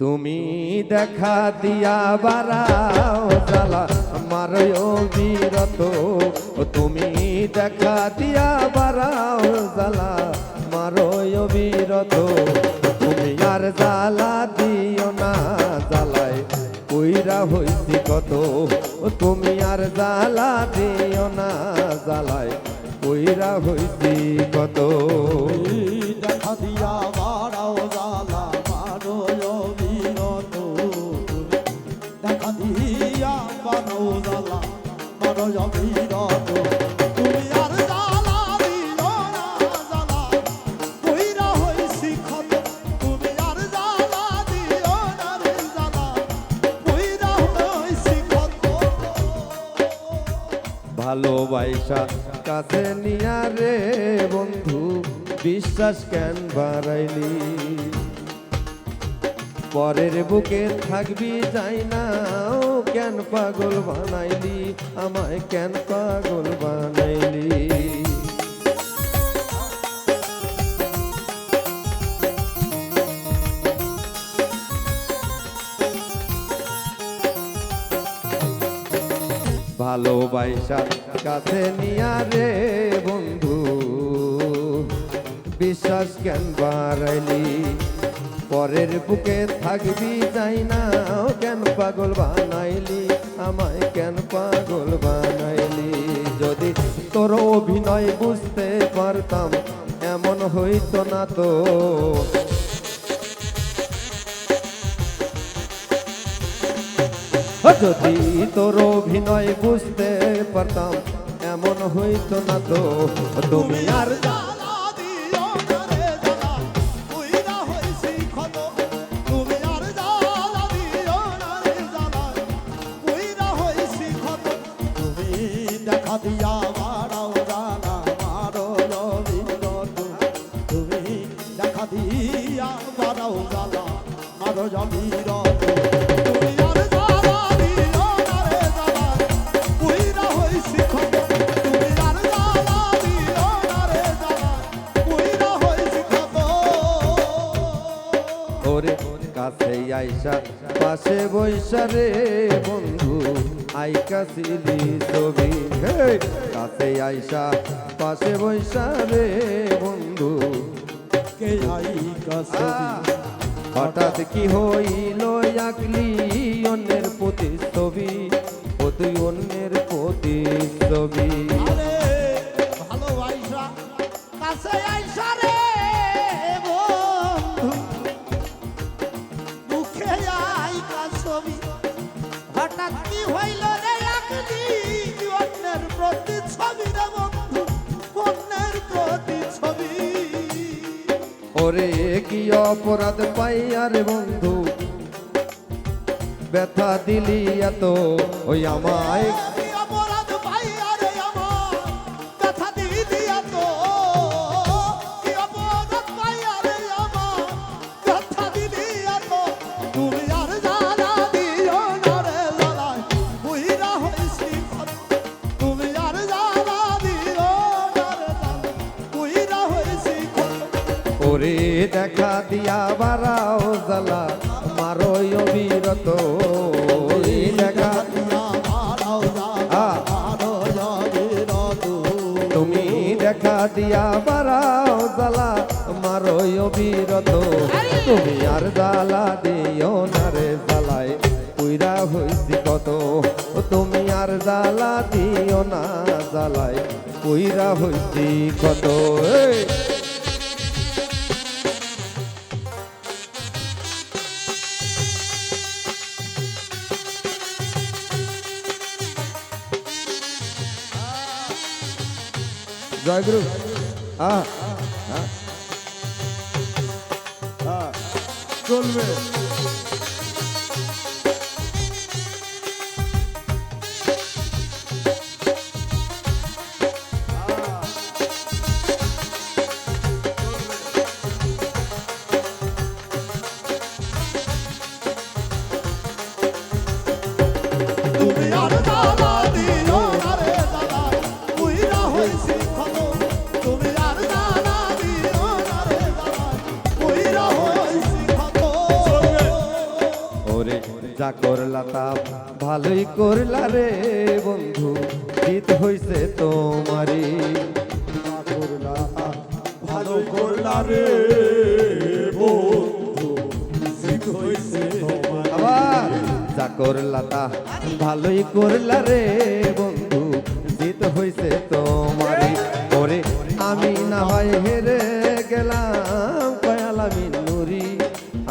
তুমি দেখা দিয়া বাড়াও জ্বালা আমার অবিরত, তুমি দেখা দিয়া বাড়াও জ্বালা আমার অবিরত। তুমি আর জ্বালা দিও না জ্বালায় কইরা হইছি কত, তুমি আর জ্বালা দিও না জ্বালায় কইরা হইছি কত। দেখা দিয়া বাড়াও জ্বালা মারো অবিরত, দেখা দিয়া বাড়াও জ্বালা মারো অবিরত। তুমি আর জ্বালা দিও না জ্বালা কইরা হইছি ক্ষত, তুমি আর জ্বালা দিও না রে জ্বালা কইরা হইছি ক্ষত। ভালোবাসা কাছে নিয়া রে বন্ধু বিশ্বাস কেন বাড়াইলি, পরের বুকে থাকবি যাই না ও কেন পাগল বানাইলি, আমায় কেন পাগল বানাইলি। ভালোবাসা কাছে নিয়া রে বন্ধু বিশ্বাস কেন বাড়াইলি, পরের বুকে থাকবি যাই না ও কেন পাগল বানাইলি, আমায় কেন পাগল বানাইলি। যদি তোর অভিনয় বুঝতে পারতাম এমন হইতো না তো, যদি তোর অভিনয় বুঝতে পারতাম এমন হইতো না তো। তুমি আর জ্বালা দিও না রে জ্বালা কইরা হইছি ক্ষত, তুমি আর জ্বালা দিও না রে জ্বালা কইরা হইছি ক্ষত। তুমি দেখা দিয়া বাড়াও জ্বালা মারো অবিরত, তুমি দেখা দিয়া বাড়াও জ্বালা মারো অবিরত। তুমি আর জ্বালা দিও না রে জ্বালা কইরা হইছি ক্ষত, তুমি আর জ্বালা দিও না রে জ্বালা কইরা হইছি ক্ষত। ওরে কাছে আইসা পাশে বৈশা রে বন্ধু আইকাছিলি ছবি, কাছে আইসা পাশে বৈশা রে বন্ধু কে আইকা ছবি হঠাৎ কি হইল আঁকলি অন্যের প্রতিচ্ছবি, ও তুই অন্যের প্রতিচ্ছবি। আরে ভালোবাসা কাছে আইসা রে বন্ধু মুখে আইকা ছবি, হঠাৎ কি হইল রে আঁকলি অন্যের প্রতি ছবি রে বন্ধু অন্যের প্রতি ছবি। ওরে কি অপরাধ পাইয়া রে বন্ধু ব্যথা দিলি এত, ওই আমায় কি অপরাধ পাইয়া রে আমার ব্যথা দিলি এত, কি অপরাধ পাইয়া রে আমার ব্যথা দিলি এত। তুমি আর জ্বালা দিও না রে জ্বালা কইরা হইছি ক্ষত, তুমি আর জ্বালা দিও না রে জ্বালা কইরা হইছি ক্ষত। ওরে দেখা দিয়া বাড়াও জ্বালা মারো অবিরত, ওরে দেখা তুমি দেখা দিয়া বাড়াও জ্বালা মারো অবিরত। তুমি আর জ্বালা দিও না রে জ্বালায় কইরা হইছি কত, তুমি আর জ্বালা দিও না জ্বালায় কইরা হইছি কত। জয়গুরু চলবে। তুমি আর জ্বালা দিও না রে জ্বালা কইরা হইছি ক্ষত, তুমি আর জ্বালা দিও না রে জ্বালা কইরা হইছি ক্ষত। যা করলা তা ভালোই করলা রে বন্ধু জিত হইছে তোমারই ভালো করলা রে বন্ধু জিত হইছে তোমার আবার যা করলা তা ভালোই করলা রে বন্ধু জিত হইছে তোমারই ওরে আমি না হয় হেরে গেলাম কয়ালা মিনুরি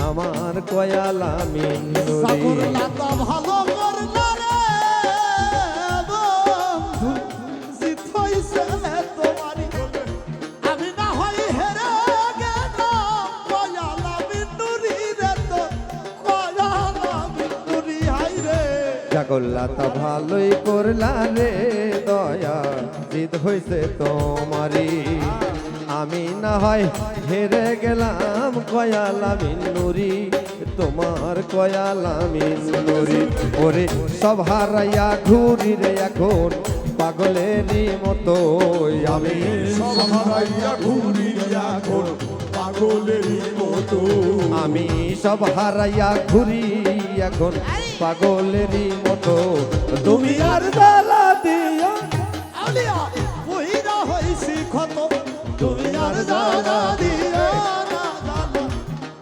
আমার কয়ালা মিনুরি সাগরলাতা ভালো করলা রে বন্ধু জিত হইছে তোমারই আমি না হয় হেরে গেলাম কয়ালা বিন্দুরি রে তো কয়ালা বিন্দুরি হাই রে যা করলা তা ভালোই করলা রে দয়া জিত হইছে তোমারই আমি না হয় হেরে গেলাম কয়ালা মিনুরি তোমার কয়ালা মিনুরি ওরে সব হারাইয়া ঘুরি রে এখন পাগলেরই মতো আমি সব হারাইয়া ঘুরি এখন পাগলেরই মতো আমি সব হারাইয়া ঘুরি এখন পাগলেরই মতো তুমি আর জ্বালা দিও আলিয়া কইরা হইছি ক্ষত তুমি আর জানা দিও না জানা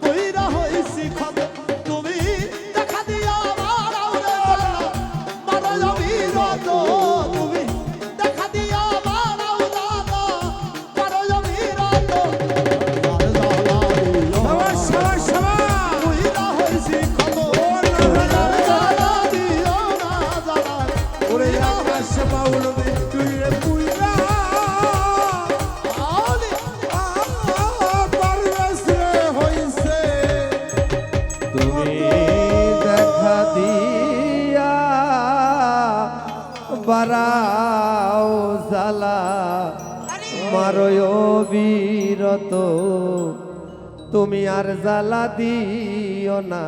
কইরা হইছি ক্ষত তুমি দেখা দিয়া মারাও রে মারো আমি রত তুমি দেখা দিয়া মারাও দাদা মারো আমি রত আর জানা দিও শাবাশ কইরা হইছি ক্ষত তুমি আর জানা দিও না জানা ওরে আকাশ বাউল তুই রে পুইরা তুমি দেখা দিয়া বারাও জ্বালা মারয় বিরত তুমি আর জ্বালা দিও না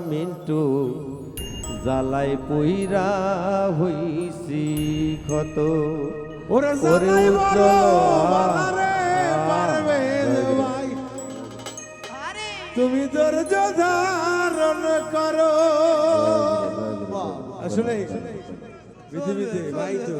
মিন্টু জ্বালাই পুইরা হইছি ক্ষত ওরে জানাই বড় বাবারে পারবে ভাই তুমি ধৈর্য ধারণ করো আসলে পৃথিবীতে ভাই তো